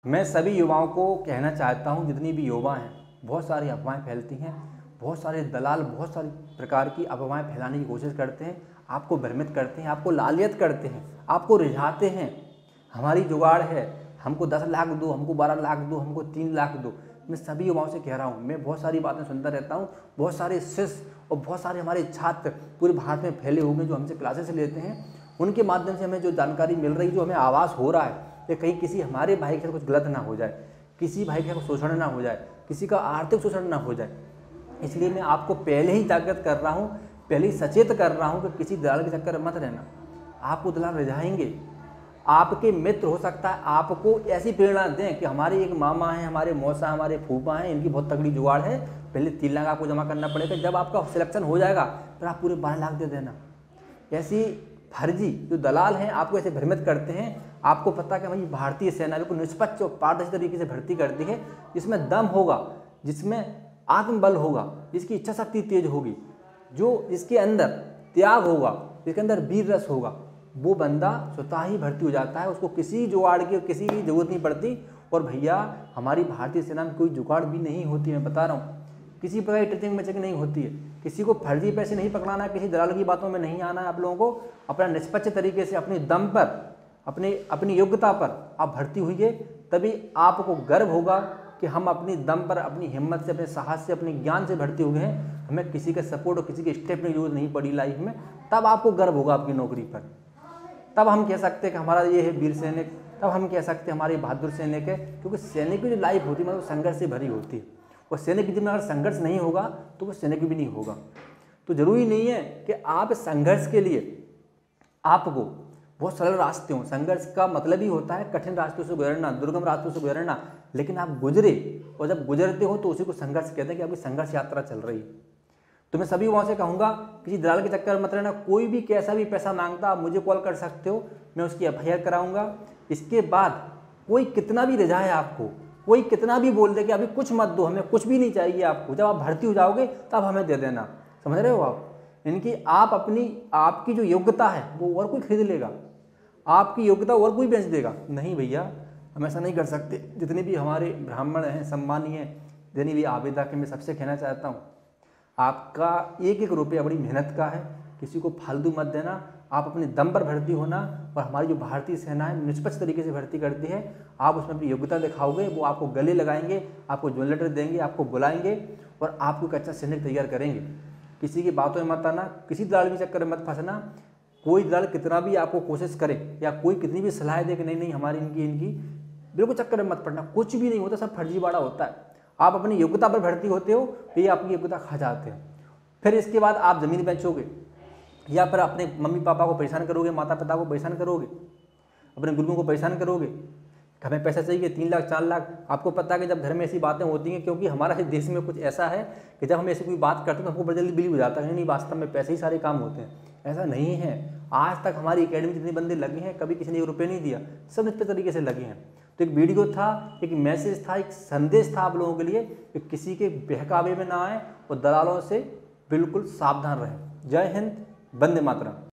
मैं सभी युवाओं को कहना चाहता हूं, जितनी भी युवा हैं, बहुत सारी अफवाहें फैलती हैं, बहुत सारे दलाल बहुत सारी प्रकार की अफवाहें फैलाने की कोशिश करते हैं, आपको भ्रमित करते हैं, आपको लालयत करते हैं, आपको रिझाते हैं। हमारी जुगाड़ है, हमको 10 लाख दो, हमको 12 लाख दो, हमको 3 लाख दो। मैं सभी युवाओं से कह रहा हूँ, मैं बहुत सारी बातें सुनता रहता हूँ, बहुत सारे शिष्य और बहुत सारे हमारे छात्र पूरे भारत में फैले हुए हैं जो हमसे क्लासेस लेते हैं। उनके माध्यम से हमें जो जानकारी मिल रही है, जो हमें आभास हो रहा है कि कहीं किसी हमारे भाई के साथ कुछ गलत ना हो जाए, किसी भाई के साथ शोषण ना हो जाए, किसी का आर्थिक शोषण ना हो जाए। इसलिए मैं आपको पहले ही जागृत कर रहा हूँ, पहले ही सचेत कर रहा हूँ कि किसी दलाल के चक्कर में मत रहना। आपको दलाल रिझाएंगे, आपके मित्र हो सकता है आपको ऐसी प्रेरणा दें कि हमारे एक मामा हैं, हमारे मौसा, हमारे फूफा हैं, इनकी बहुत तगड़ी जुगाड़ है, पहले 3 लाख आपको जमा करना पड़ेगा, जब आपका सिलेक्शन हो जाएगा फिर आप पूरे 12 लाख दे देना। ऐसी फर्जी जो दलाल हैं आपको ऐसे भ्रमित करते हैं। आपको पता कि भाई भारतीय सेना बिल्कुल निष्पक्ष और पारदर्शी तरीके से भर्ती करती है, जिसमें दम होगा, जिसमें आत्मबल होगा, जिसकी इच्छा शक्ति तेज होगी, जो जिसके अंदर त्याग होगा, जिसके अंदर वीर रस होगा, वो बंदा स्वतः ही भर्ती हो जाता है। उसको किसी जुगाड़ की किसी की जरूरत नहीं पड़ती। और भैया हमारी भारतीय सेना में कोई जुगाड़ भी नहीं होती, मैं बता रहा हूँ, किसी प्रकार की टीचिंग मैचिंग नहीं होती है। किसी को फर्जी पैसे नहीं पकड़ाना है, किसी दलाल की बातों में नहीं आना है। आप लोगों को अपना निष्पक्ष तरीके से अपने दम पर, अपनी योग्यता पर आप भर्ती हुई, तभी आपको गर्व होगा कि हम अपनी दम पर, अपनी हिम्मत से, अपने साहस से, अपने ज्ञान से भर्ती हुए हैं। हमें किसी का सपोर्ट और किसी के स्टेप की जरूरत नहीं पड़ी लाइफ में। तब आपको गर्व होगा आपकी नौकरी पर। तब हम कह सकते हैं कि हमारा ये है वीर सैनिक, तब हम कह सकते हैं हमारे बहादुर सैनिक है। क्योंकि सैनिक की जो लाइफ होती है मतलब संघर्ष से भरी होती है, और सैनिक के जीवन में अगर संघर्ष नहीं होगा तो वो सैनिक भी नहीं होगा। तो जरूरी नहीं है कि आप संघर्ष के लिए आपको बहुत सरल रास्ते हों। संघर्ष का मतलब ही होता है कठिन रास्तों से गुजरना, दुर्गम रास्तों से गुजरना। लेकिन आप गुजरे, और जब गुजरते हो तो उसी को संघर्ष कहते हैं कि आपकी संघर्ष यात्रा चल रही है। तो मैं सभी वहाँ से कहूँगा किसी दलाल के चक्कर में मत रहना। कोई भी कैसा भी पैसा मांगता आप मुझे कॉल कर सकते हो, मैं उसकी FIR कराऊंगा। इसके बाद कोई कितना भी रिझाए आपको, कोई कितना भी बोल दे कि अभी कुछ मत दो, हमें कुछ भी नहीं चाहिए आपको, जब आप भर्ती हो जाओगे तब हमें दे देना। समझ रहे हो आप? इनकी आपकी जो योग्यता है वो और कोई खरीद लेगा, आपकी योग्यता और कोई बेच देगा। नहीं भैया, हम ऐसा नहीं कर सकते। जितने भी हमारे ब्राह्मण हैं सम्मानीय, जितनी भी आवेदा के, मैं सबसे कहना चाहता हूँ, आपका एक एक रुपया बड़ी मेहनत का है, किसी को फालतू मत देना। आप अपने दम पर भर्ती होना, और हमारी जो भारतीय सेना है निष्पक्ष तरीके से भर्ती करती है। आप उसमें अपनी योग्यता दिखाओगे, वो आपको गले लगाएंगे, आपको ज्वाइन लेटर देंगे, आपको बुलाएंगे और आपको एक अच्छा सैनिक तैयार करेंगे। किसी की बातों में मत आना, किसी दलाल के चक्कर में मत फंसना। कोई दलाल कितना भी आपको कोशिश करे या कोई कितनी भी सलाह दे कि नहीं नहीं हमारी इनकी, बिल्कुल चक्कर में मत पड़ना। कुछ भी नहीं होता, सब फर्जीवाड़ा होता है। आप अपनी योग्यता पर भर्ती होते हो तो ये आपकी योग्यता खा जाते हैं। फिर इसके बाद आप ज़मीन बेचोगे, या फिर अपने मम्मी पापा को परेशान करोगे, माता पिता को परेशान करोगे, अपने गुरुओं को परेशान करोगे। हमें पैसा चाहिए 3 लाख 4 लाख। आपको पता है कि जब घर में ऐसी बातें होती हैं, क्योंकि हमारा देश में कुछ ऐसा है कि जब हम ऐसी कोई बात करते हैं तो हमको बड़ी जल्दी बिलीव हो जाता है नहीं वास्तव में पैसे ही सारे काम होते हैं। ऐसा नहीं है। आज तक हमारी अकेडमी जितने बंदे लगे हैं, कभी किसी ने 1 रुपये नहीं दिया, सब निष्पक्ष तरीके से लगे हैं। तो एक वीडियो था, एक मैसेज था, एक संदेश था आप लोगों के लिए कि किसी के बहकावे में ना आए और दलालों से बिल्कुल सावधान रहें। जय हिंद, वंदे मातरम।